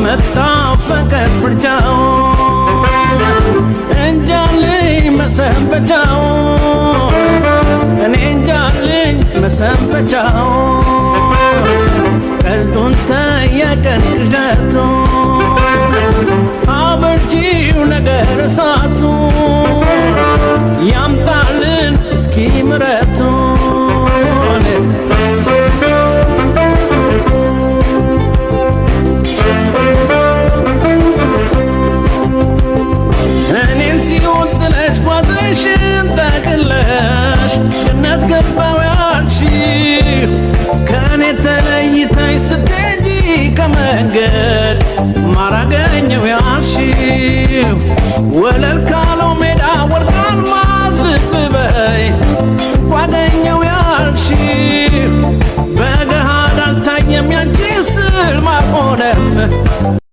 መጣው ፍቅር ፍርጃው እንጃልኝ መሰንበቻው እኔ እንጃልኝ መሰንበቻው ቀልዱን ተየቀን ቅዠቱ አበርጂው ነገር እሳቱ ያምጣልን እስኪ ምረቱን እኔን ሲሆን ጥለሽ ጓዝሽን ጠቅለሽ ጀነት ገባው ያልሽው ከእኔ ተለይተሽ ስትሄጂ ከመንገድ ማራገኘው ያልሽው ወለል